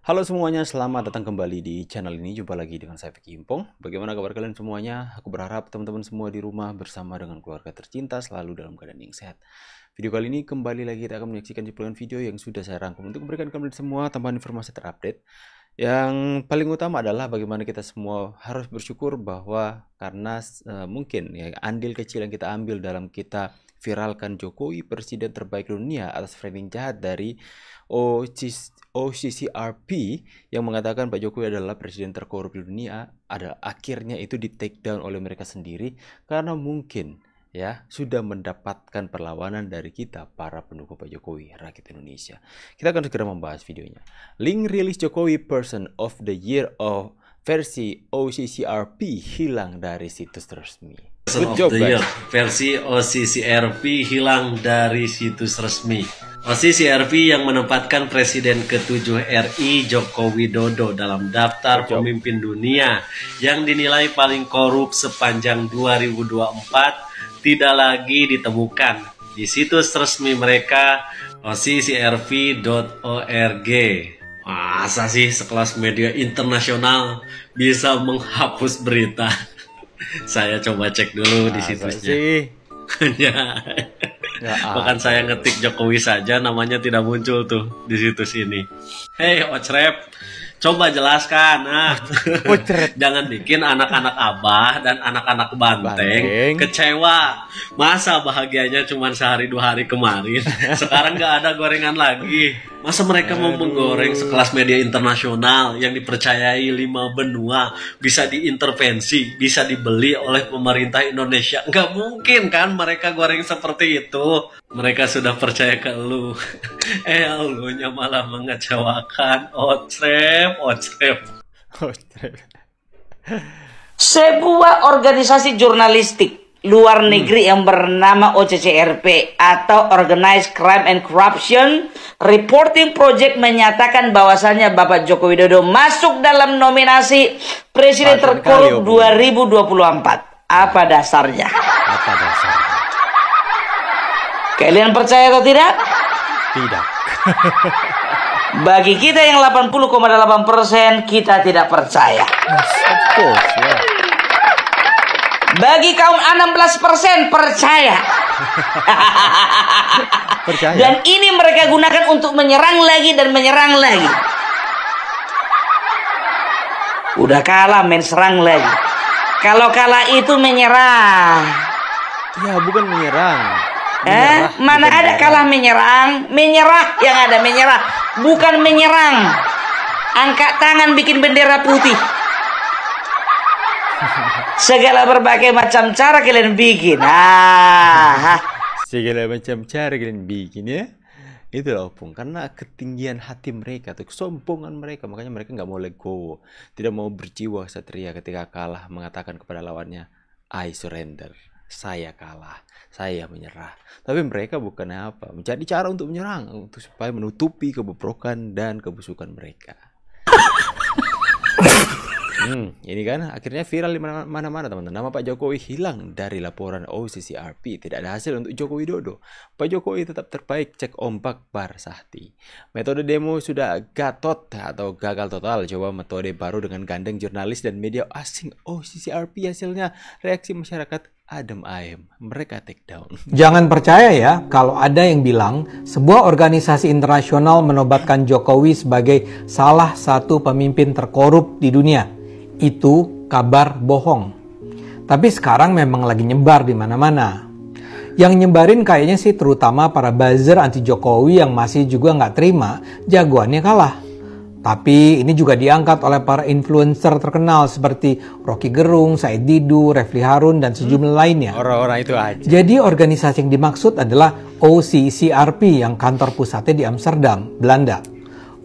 Halo semuanya, selamat datang kembali di channel ini. Jumpa lagi dengan saya Vicky Impong. Bagaimana kabar kalian semuanya? Aku berharap teman-teman semua di rumah bersama dengan keluarga tercinta selalu dalam keadaan yang sehat. Video kali ini kembali lagi kita akan menyaksikan cuplikan video yang sudah saya rangkum untuk memberikan kalian semua tambahan informasi terupdate. Yang paling utama adalah bagaimana kita semua harus bersyukur bahwa karena mungkin ya andil kecil yang kita ambil dalam kita viralkan Jokowi presiden terbaik dunia atas framing jahat dari OCCRP yang mengatakan Pak Jokowi adalah presiden terkorup di dunia, ada akhirnya itu di take down oleh mereka sendiri karena mungkin ya sudah mendapatkan perlawanan dari kita para pendukung Pak Jokowi rakyat Indonesia. Kita akan segera membahas videonya. Link rilis Jokowi Person of the Year of versi OCCRP hilang dari situs resmi. Good job, guys. Versi OCCRP hilang dari situs resmi. OCCRP yang menempatkan Presiden ke-7 RI Joko Widodo dalam daftar pemimpin dunia yang dinilai paling korup sepanjang 2024 tidak lagi ditemukan di situs resmi mereka OCCRP.org. Masa sih sekelas media internasional bisa menghapus berita? Saya coba cek dulu di situsnya. Bahkan saya ngetik Jokowi saja namanya tidak muncul tuh di situs ini. Hey Ocrep, coba jelaskan. Jangan bikin anak-anak Abah dan anak-anak Banteng kecewa. Masa bahagianya cuma sehari dua hari kemarin, sekarang nggak ada gorengan lagi. Masa mereka mau menggoreng sekelas media internasional yang dipercayai 5 benua bisa diintervensi, bisa dibeli oleh pemerintah Indonesia? Nggak mungkin kan mereka goreng seperti itu. Mereka sudah percaya ke lu. Elunya malah mengecewakan. Ocrep. Sebuah organisasi jurnalistik luar negeri yang bernama OCCRP atau Organized Crime and Corruption Reporting Project menyatakan bahwasannya Bapak Joko Widodo masuk dalam nominasi Presiden terkorup 2024. Apa dasarnya? Kalian percaya atau tidak? Tidak. Bagi kita yang 80,8% kita tidak percaya. Yes, of course, yeah. Bagi kaum 16% percaya. Percaya. Dan ini mereka gunakan untuk menyerang lagi dan menyerang lagi. Udah kalah main serang lagi. Kalau kalah itu menyerang. Ya bukan menyerang. Mana ada kalah menyerang? Menyerah yang ada menyerah, bukan menyerang. Angkat tangan bikin bendera putih. Segala berbagai macam cara kalian bikin. Segala macam cara kalian bikin ya. Itulah opung, karena ketinggian hati mereka tuh, kesombongan mereka, makanya mereka nggak mau legowo, tidak mau berjiwa satria ketika kalah, mengatakan kepada lawannya, I surrender, saya kalah, saya menyerah. Tapi mereka bukan apa, mencari cara untuk menyerang, untuk supaya menutupi kebobrokan dan kebusukan mereka. Ini kan akhirnya viral di mana-mana teman-teman. Nama Pak Jokowi hilang dari laporan OCCRP. Tidak ada hasil untuk Joko Widodo. Pak Jokowi tetap terbaik, cek ombak Bar Sahti. Metode demo sudah gatot atau gagal total. Coba metode baru dengan gandeng jurnalis dan media asing. OCCRP hasilnya reaksi masyarakat adem ayem. Mereka take down. Jangan percaya ya kalau ada yang bilang sebuah organisasi internasional menobatkan Jokowi sebagai salah satu pemimpin terkorup di dunia. Itu kabar bohong. Tapi sekarang memang lagi nyebar di mana-mana. Yang nyebarin kayaknya sih terutama para buzzer anti Jokowi yang masih juga nggak terima jagoannya kalah. Tapi ini juga diangkat oleh para influencer terkenal seperti Rocky Gerung, Said Didu, Refli Harun, dan sejumlah lainnya. Orang-orang itu aja. Jadi organisasi yang dimaksud adalah OCCRP yang kantor pusatnya di Amsterdam, Belanda.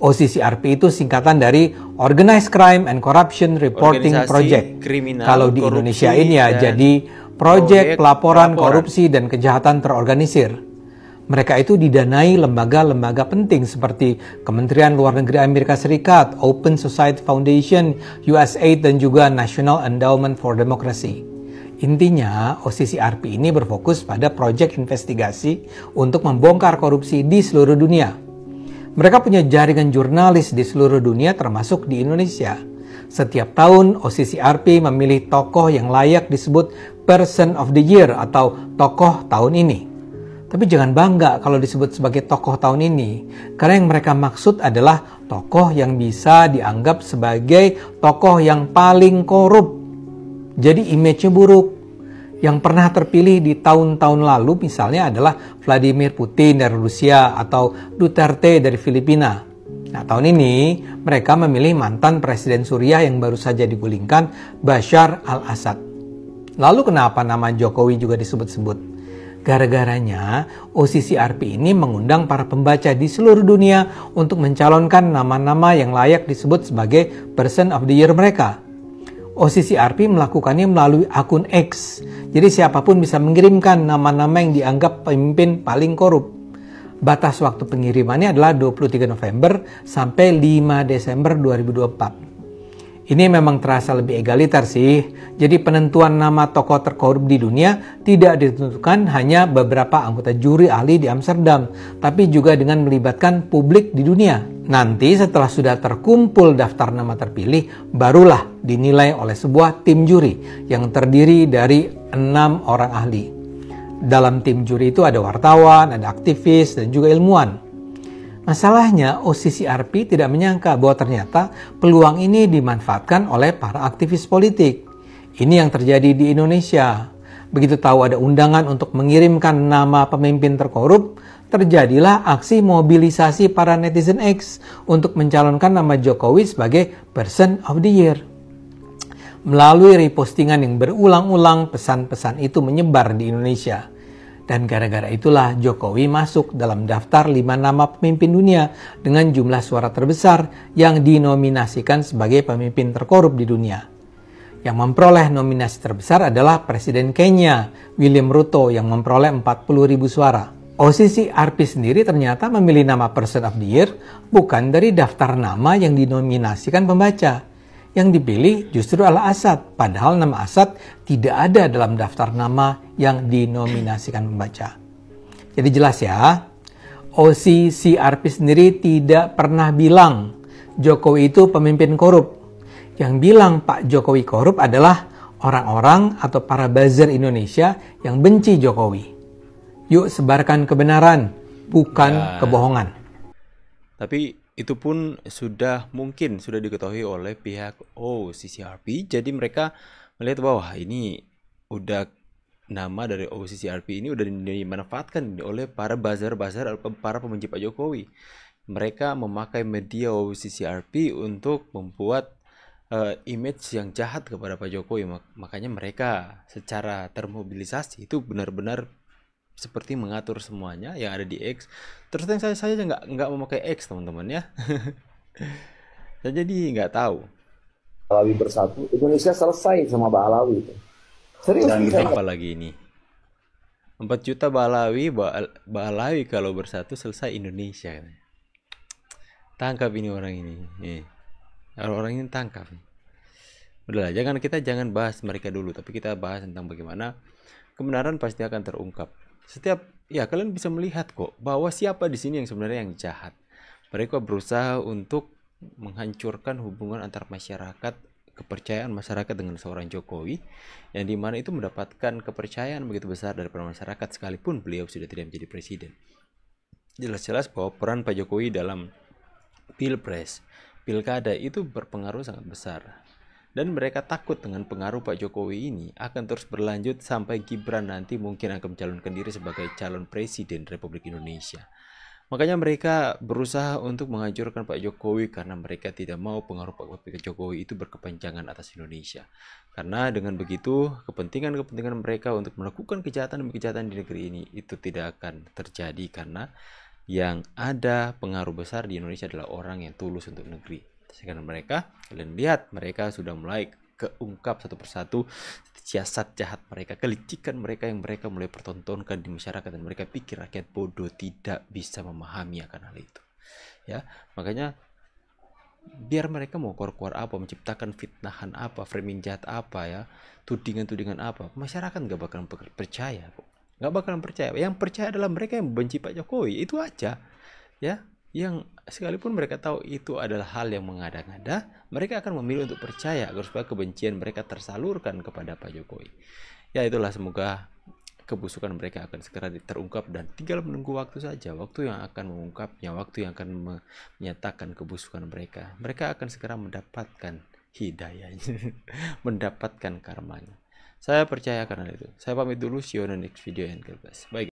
OCCRP itu singkatan dari Organized Crime and Corruption Reporting Project. Kalau di Indonesia ini ya jadi Proyek Pelaporan Korupsi dan Kejahatan Terorganisir. Mereka itu didanai lembaga-lembaga penting seperti Kementerian Luar Negeri Amerika Serikat, Open Society Foundation, USAID, dan juga National Endowment for Democracy. Intinya, OCCRP ini berfokus pada proyek investigasi untuk membongkar korupsi di seluruh dunia. Mereka punya jaringan jurnalis di seluruh dunia termasuk di Indonesia. Setiap tahun OCCRP memilih tokoh yang layak disebut Person of the Year atau tokoh tahun ini. Tapi jangan bangga kalau disebut sebagai tokoh tahun ini, karena yang mereka maksud adalah tokoh yang bisa dianggap sebagai tokoh yang paling korup. Jadi image-nya buruk. Yang pernah terpilih di tahun-tahun lalu misalnya adalah Vladimir Putin dari Rusia atau Duterte dari Filipina. Nah, tahun ini mereka memilih mantan Presiden Suriah yang baru saja digulingkan, Bashar al-Assad. Lalu kenapa nama Jokowi juga disebut-sebut? Gara-garanya OCCRP ini mengundang para pembaca di seluruh dunia untuk mencalonkan nama-nama yang layak disebut sebagai Person of the Year mereka. OCCRP melakukannya melalui akun X. Jadi siapapun bisa mengirimkan nama-nama yang dianggap pemimpin paling korup. Batas waktu pengirimannya adalah 23 November sampai 5 Desember 2024. Ini memang terasa lebih egaliter sih. Jadi penentuan nama tokoh terkorup di dunia tidak ditentukan hanya beberapa anggota juri ahli di Amsterdam, tapi juga dengan melibatkan publik di dunia. Nanti setelah sudah terkumpul daftar nama terpilih, barulah dinilai oleh sebuah tim juri yang terdiri dari 6 orang ahli. Dalam tim juri itu ada wartawan, ada aktivis, dan juga ilmuwan. Masalahnya OCCRP tidak menyangka bahwa ternyata peluang ini dimanfaatkan oleh para aktivis politik. Ini yang terjadi di Indonesia. Begitu tahu ada undangan untuk mengirimkan nama pemimpin terkorup, terjadilah aksi mobilisasi para netizen X untuk mencalonkan nama Jokowi sebagai Person of the Year. Melalui repostingan yang berulang-ulang, pesan-pesan itu menyebar di Indonesia. Dan gara-gara itulah Jokowi masuk dalam daftar 5 nama pemimpin dunia dengan jumlah suara terbesar yang dinominasikan sebagai pemimpin terkorup di dunia. Yang memperoleh nominasi terbesar adalah Presiden Kenya, William Ruto, yang memperoleh 40.000 suara. OCCRP sendiri ternyata memilih nama Person of the Year bukan dari daftar nama yang dinominasikan pembaca. Yang dipilih justru al-Assad, padahal nama Assad tidak ada dalam daftar nama yang dinominasikan pembaca. Jadi jelas ya, OCCRP sendiri tidak pernah bilang Jokowi itu pemimpin korup. Yang bilang Pak Jokowi korup adalah orang-orang atau para buzzer Indonesia yang benci Jokowi. Yuk sebarkan kebenaran, bukan kebohongan. Tapi itu pun sudah diketahui oleh pihak OCCRP. Jadi mereka melihat bahwa ini udah nama dari OCCRP ini udah dimanfaatkan oleh para buzzer atau para pembenci Pak Jokowi. Mereka memakai media OCCRP untuk membuat image yang jahat kepada Pak Jokowi. Makanya mereka secara termobilisasi itu benar-benar seperti mengatur semuanya yang ada di X. Terus yang saya nggak memakai X, teman-teman ya. Saya jadi nggak tahu. Balawi bersatu, Indonesia selesai sama Balawi itu. Serius. Dan apa lagi ini? 4 juta Balawi kalau bersatu selesai Indonesia. Tangkap ini orang ini. Orang ini tangkap. Udahlah, kita jangan bahas mereka dulu, tapi kita bahas tentang bagaimana kebenaran pasti akan terungkap. Kalian bisa melihat kok bahwa siapa di sini yang sebenarnya yang jahat. Mereka berusaha untuk menghancurkan hubungan antar masyarakat, kepercayaan masyarakat dengan seorang Jokowi, yang dimana itu mendapatkan kepercayaan begitu besar daripada masyarakat sekalipun beliau sudah tidak menjadi presiden. Jelas-jelas bahwa peran Pak Jokowi dalam pilkada itu berpengaruh sangat besar. Dan mereka takut dengan pengaruh Pak Jokowi ini akan terus berlanjut sampai Gibran nanti mungkin akan mencalonkan diri sebagai calon presiden Republik Indonesia. Makanya mereka berusaha untuk menghancurkan Pak Jokowi karena mereka tidak mau pengaruh Pak Jokowi itu berkepanjangan atas Indonesia. Karena dengan begitu kepentingan mereka untuk melakukan kejahatan di negeri ini itu tidak akan terjadi, karena yang ada pengaruh besar di Indonesia adalah orang yang tulus untuk negeri. Karena kalian lihat mereka sudah mulai keungkap satu persatu siasat jahat mereka, kelicikan mereka yang mereka mulai pertontonkan di masyarakat, dan mereka pikir rakyat bodoh tidak bisa memahami akan hal itu. Ya, makanya biar mereka mau keluar apa, menciptakan fitnahan apa, framing jahat apa ya, tudingan-tudingan apa, masyarakat nggak bakalan percaya kok. Nggak bakalan percaya. Yang percaya adalah mereka yang membenci Pak Jokowi, itu aja. Ya. yang sekalipun mereka tahu itu adalah hal yang mengada-ngada, mereka akan memilih untuk percaya agar supaya kebencian mereka tersalurkan kepada Pak Jokowi. Ya itulah, semoga kebusukan mereka akan segera terungkap dan tinggal menunggu waktu saja, waktu yang akan mengungkapnya, waktu yang akan menyatakan kebusukan mereka. Mereka akan segera mendapatkan hidayahnya, mendapatkan karmanya. Saya percaya karena itu. Saya pamit dulu, see you on the next video and God bless. Bye.